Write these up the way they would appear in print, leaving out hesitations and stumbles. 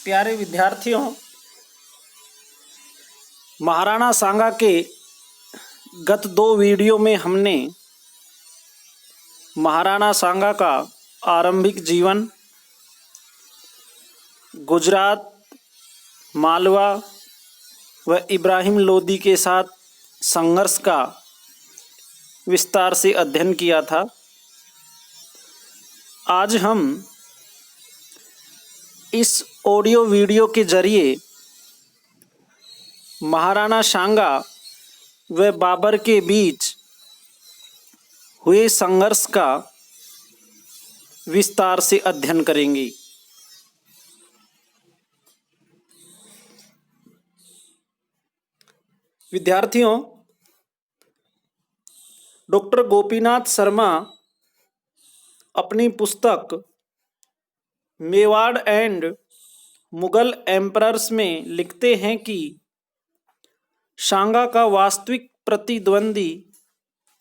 प्यारे विद्यार्थियों, महाराणा सांगा के गत 2 वीडियो में हमने महाराणा सांगा का आरंभिक जीवन, गुजरात, मालवा व इब्राहिम लोदी के साथ संघर्ष का विस्तार से अध्ययन किया था। आज हम इस ऑडियो वीडियो के जरिए महाराणा सांगा व बाबर के बीच हुए संघर्ष का विस्तार से अध्ययन करेंगे। विद्यार्थियों, डॉक्टर गोपीनाथ शर्मा अपनी पुस्तक मेवाड़ एंड मुगल एम्परर्स में लिखते हैं कि सांगा का वास्तविक प्रतिद्वंदी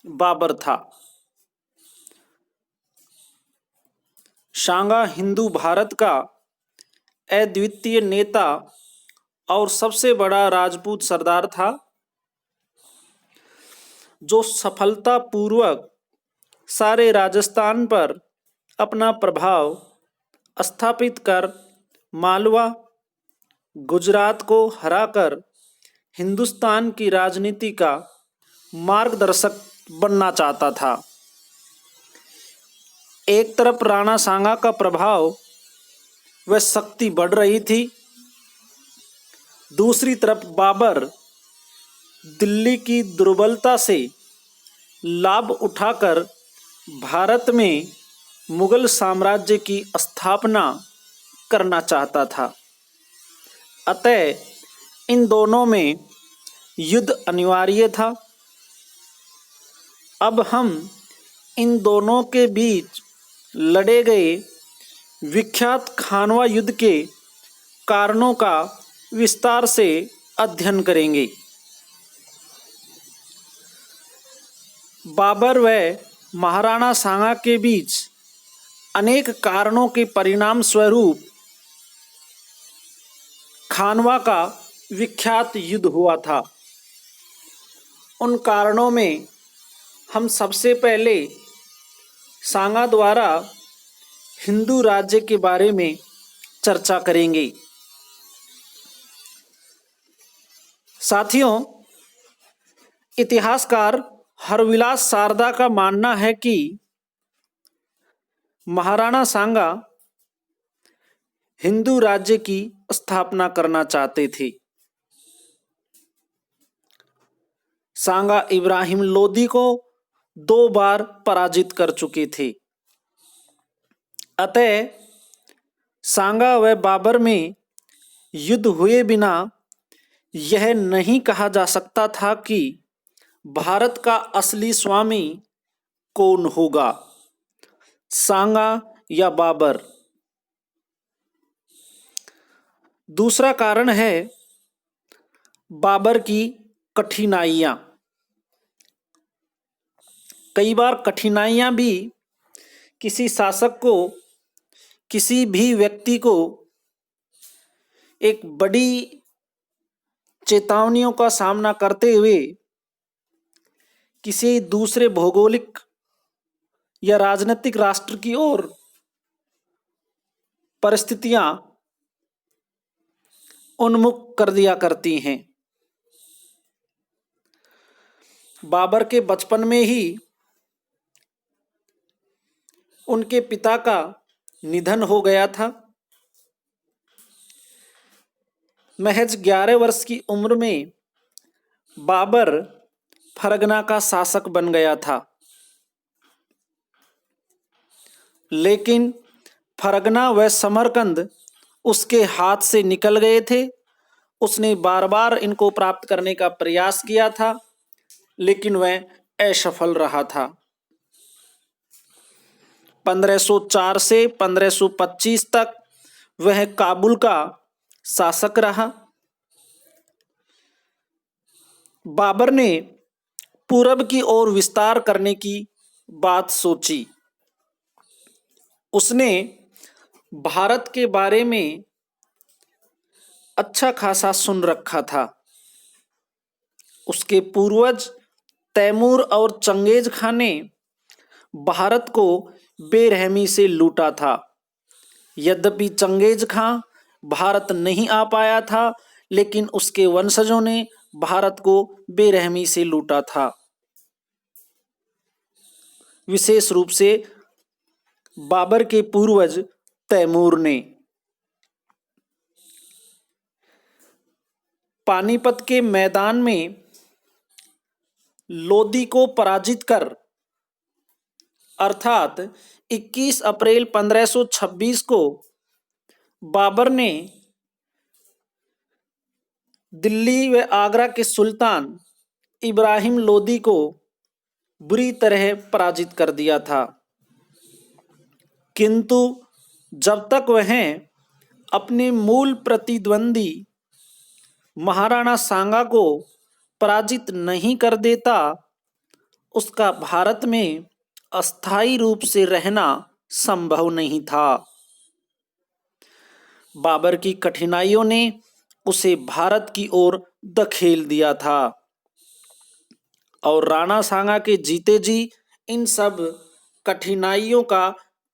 बाबर था। सांगा हिंदू भारत का अद्वितीय नेता और सबसे बड़ा राजपूत सरदार था, जो सफलतापूर्वक सारे राजस्थान पर अपना प्रभाव स्थापित कर मालवा, गुजरात को हराकर हिंदुस्तान की राजनीति का मार्गदर्शक बनना चाहता था। एक तरफ राणा सांगा का प्रभाव व शक्ति बढ़ रही थी, दूसरी तरफ बाबर दिल्ली की दुर्बलता से लाभ उठाकर भारत में मुगल साम्राज्य की स्थापना करना चाहता था। अतः इन दोनों में युद्ध अनिवार्य था। अब हम इन दोनों के बीच लड़े गए विख्यात खानवा युद्ध के कारणों का विस्तार से अध्ययन करेंगे। बाबर व महाराणा सांगा के बीच अनेक कारणों के परिणाम स्वरूप खानवा का विख्यात युद्ध हुआ था। उन कारणों में हम सबसे पहले सांगा द्वारा हिंदू राज्य के बारे में चर्चा करेंगे। साथियों, इतिहासकार हरविलास सारदा का मानना है कि महाराणा सांगा हिंदू राज्य की स्थापना करना चाहते थे। सांगा इब्राहिम लोदी को 2 बार पराजित कर चुके थे। अतः सांगा व बाबर में युद्ध हुए बिना यह नहीं कहा जा सकता था कि भारत का असली स्वामी कौन होगा, सांगा या बाबर। दूसरा कारण है बाबर की कठिनाइयाँ। कई बार कठिनाइयाँ भी किसी शासक को, किसी भी व्यक्ति को एक बड़ी चेतावनियों का सामना करते हुए किसी दूसरे भौगोलिक या राजनीतिक राष्ट्र की ओर परिस्थितियां उन्मुख कर दिया करती हैं। बाबर के बचपन में ही उनके पिता का निधन हो गया था। महज 11 वर्ष की उम्र में बाबर फरगना का शासक बन गया था, लेकिन फरगना व समरकंद उसके हाथ से निकल गए थे। उसने बार बार इनको प्राप्त करने का प्रयास किया था, लेकिन वह असफल रहा था। 1504 से 1525 तक वह काबुल का शासक रहा। बाबर ने पूरब की ओर विस्तार करने की बात सोची। उसने भारत के बारे में अच्छा खासा सुन रखा था। उसके पूर्वज तैमूर और चंगेज खां ने भारत को बेरहमी से लूटा था। यद्यपि चंगेज खां भारत नहीं आ पाया था, लेकिन उसके वंशजों ने भारत को बेरहमी से लूटा था। विशेष रूप से बाबर के पूर्वज तैमूर ने। पानीपत के मैदान में लोदी को पराजित कर अर्थात 21 अप्रैल 1526 को बाबर ने दिल्ली व आगरा के सुल्तान इब्राहिम लोदी को बुरी तरह पराजित कर दिया था। किंतु जब तक वह अपने मूल प्रतिद्वंदी महाराणा सांगा को पराजित नहीं कर देता, उसका भारत में अस्थायी रूप से रहना संभव नहीं था। बाबर की कठिनाइयों ने उसे भारत की ओर धकेल दिया था और राणा सांगा के जीते जी इन सब कठिनाइयों का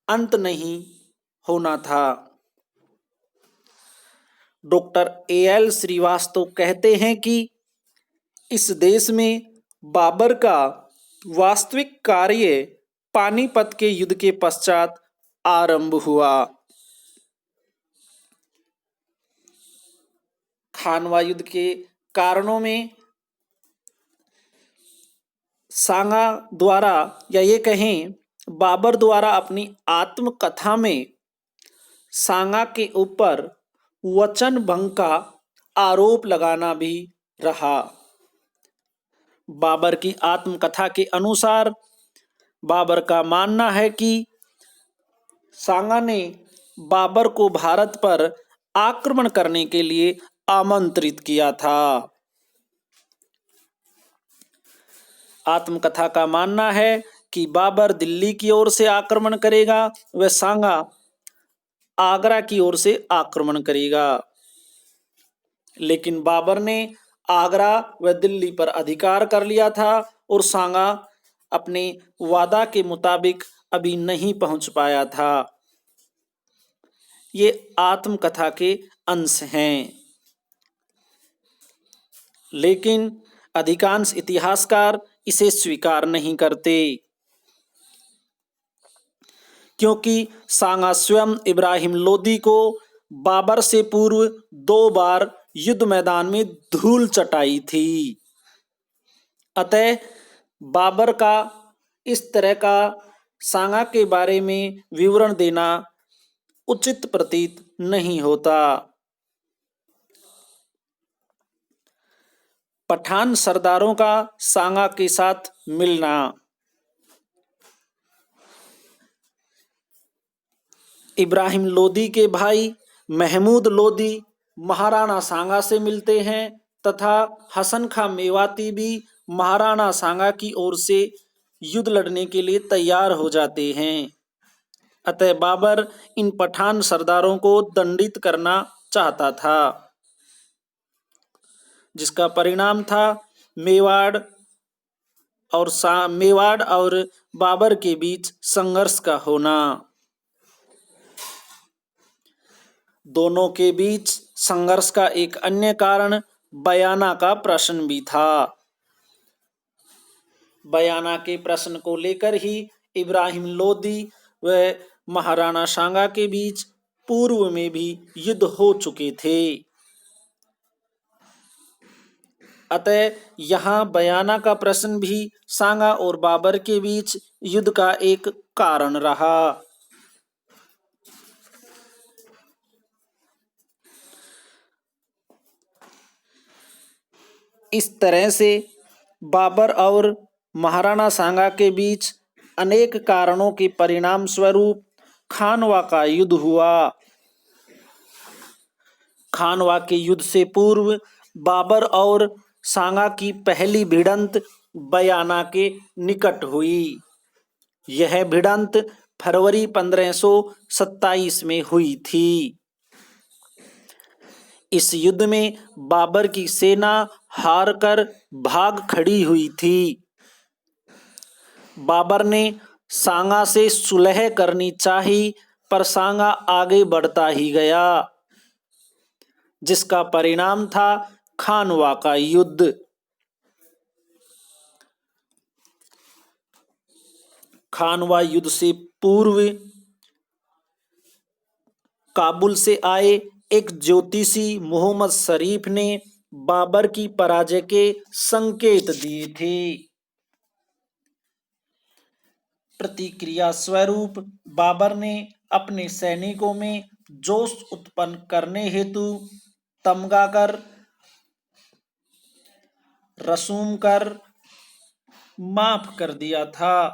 अंत नहीं होना था। Doctor A.L. श्रीवास्तव कहते हैं कि इस देश में बाबर का वास्तविक कार्य पानीपत के युद्ध के पश्चात आरंभ हुआ। खानवा युद्ध के कारणों में सांगा द्वारा या ये कहें बाबर द्वारा अपनी आत्मकथा में सांगा के ऊपर वचन भंग का आरोप लगाना भी रहा। बाबर की आत्मकथा के अनुसार बाबर का मानना है कि सांगा ने बाबर को भारत पर आक्रमण करने के लिए आमंत्रित किया था। आत्मकथा का मानना है कि बाबर दिल्ली की ओर से आक्रमण करेगा व सांगा आगरा की ओर से आक्रमण करेगा। लेकिन बाबर ने आगरा व दिल्ली पर अधिकार कर लिया था और सांगा अपने वादा के मुताबिक अभी नहीं पहुंच पाया था। ये आत्मकथा के अंश हैं, लेकिन अधिकांश इतिहासकार इसे स्वीकार नहीं करते, क्योंकि सांगा स्वयं इब्राहिम लोदी को बाबर से पूर्व 2 बार युद्ध मैदान में धूल चटाई थी। अतः बाबर का इस तरह का सांगा के बारे में विवरण देना उचित प्रतीत नहीं होता। पठान सरदारों का सांगा के साथ मिलना। इब्राहिम लोदी के भाई महमूद लोदी महाराणा सांगा से मिलते हैं तथा हसन खां मेवाती भी महाराणा सांगा की ओर से युद्ध लड़ने के लिए तैयार हो जाते हैं। अतः बाबर इन पठान सरदारों को दंडित करना चाहता था, जिसका परिणाम था मेवाड़ और बाबर के बीच संघर्ष का होना। दोनों के बीच संघर्ष का एक अन्य कारण बयाना का प्रश्न भी था। बयाना के प्रश्न को लेकर ही इब्राहिम लोदी व महाराणा सांगा के बीच पूर्व में भी युद्ध हो चुके थे। अतः यहाँ बयाना का प्रश्न भी सांगा और बाबर के बीच युद्ध का एक कारण रहा। इस तरह से बाबर और महाराणा सांगा के बीच अनेक कारणों के परिणाम स्वरूप खानवा का युद्ध हुआ। खानवा के युद्ध से पूर्व बाबर और सांगा की पहली भिड़ंत बयाना के निकट हुई। यह भिड़ंत फरवरी 1527 में हुई थी। इस युद्ध में बाबर की सेना हारकर भाग खड़ी हुई थी। बाबर ने सांगा से सुलह करनी चाही, पर सांगा आगे बढ़ता ही गया, जिसका परिणाम था खानवा का युद्ध। खानवा युद्ध से पूर्व काबुल से आए एक ज्योतिषी मोहम्मद शरीफ ने बाबर की पराजय के संकेत दिए थे। प्रतिक्रिया स्वरूप बाबर ने अपने सैनिकों में जोश उत्पन्न करने हेतु तमगा कर, रसूम कर माफ कर दिया था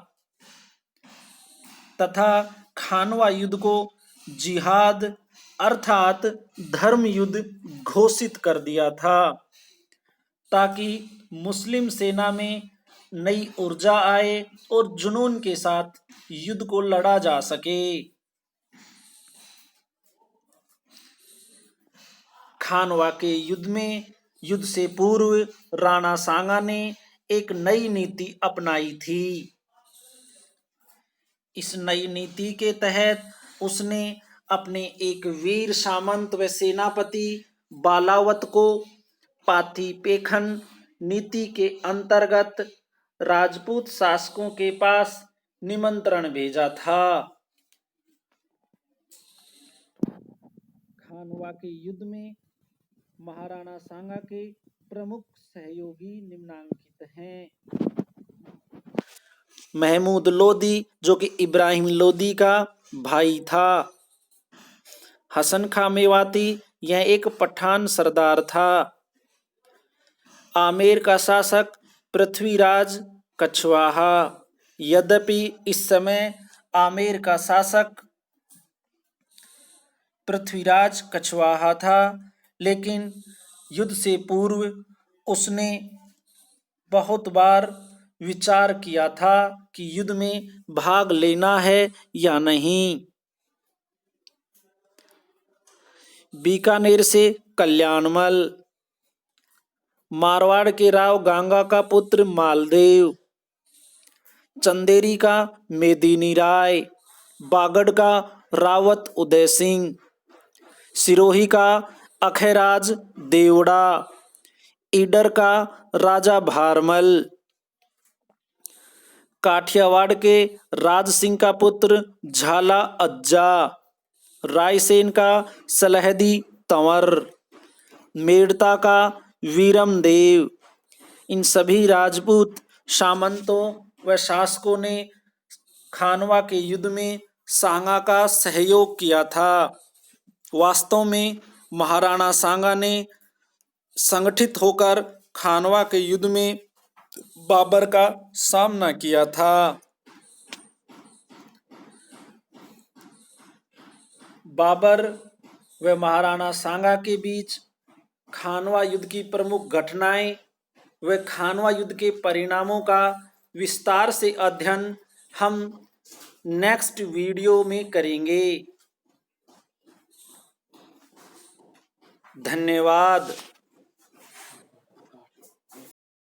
तथा खानवा युद्ध को जिहाद अर्थात धर्म युद्ध घोषित कर दिया था, ताकि मुस्लिम सेना में नई ऊर्जा आए और जुनून के साथ युद्ध को लड़ा जा सके। खानवा के युद्ध से पूर्व राणा सांगा ने एक नई नीति अपनाई थी। इस नई नीति के तहत उसने अपने एक वीर सामंत व सेनापति बालावत को पाथीपेखन नीति के अंतर्गत राजपूत शासकों के पास निमंत्रण भेजा था। खानवा के युद्ध में महाराणा सांगा के प्रमुख सहयोगी निम्नलिखित हैं। महमूद लोदी, जो कि इब्राहिम लोदी का भाई था। हसन खां मेवाती, यह एक पठान सरदार था। आमेर का शासक पृथ्वीराज कछवाहा। यद्यपि इस समय आमेर का शासक पृथ्वीराज कछवाहा था, लेकिन युद्ध से पूर्व उसने बहुत बार विचार किया था कि युद्ध में भाग लेना है या नहीं। बीकानेर से कल्याणमल। मारवाड़ के राव गांगा का पुत्र मालदेव। चंदेरी का मेदिनी राय। बागड़ का रावत उदय सिंह। सिरोही का अखैराज देवड़ा। ईडर का राजा भारमल। काठियावाड़ के राज सिंह का पुत्र झाला अज्जा। रायसेन का सलहदी तंवर। मेड़ता का वीरम देव। इन सभी राजपूत सामंतों व शासकों ने खानवा के युद्ध में सांगा का सहयोग किया था। वास्तव में महाराणा सांगा ने संगठित होकर खानवा के युद्ध में बाबर का सामना किया था। बाबर व महाराणा सांगा के बीच खानवा युद्ध की प्रमुख घटनाएं व खानवा युद्ध के परिणामों का विस्तार से अध्ययन हम नेक्स्ट वीडियो में करेंगे। धन्यवाद।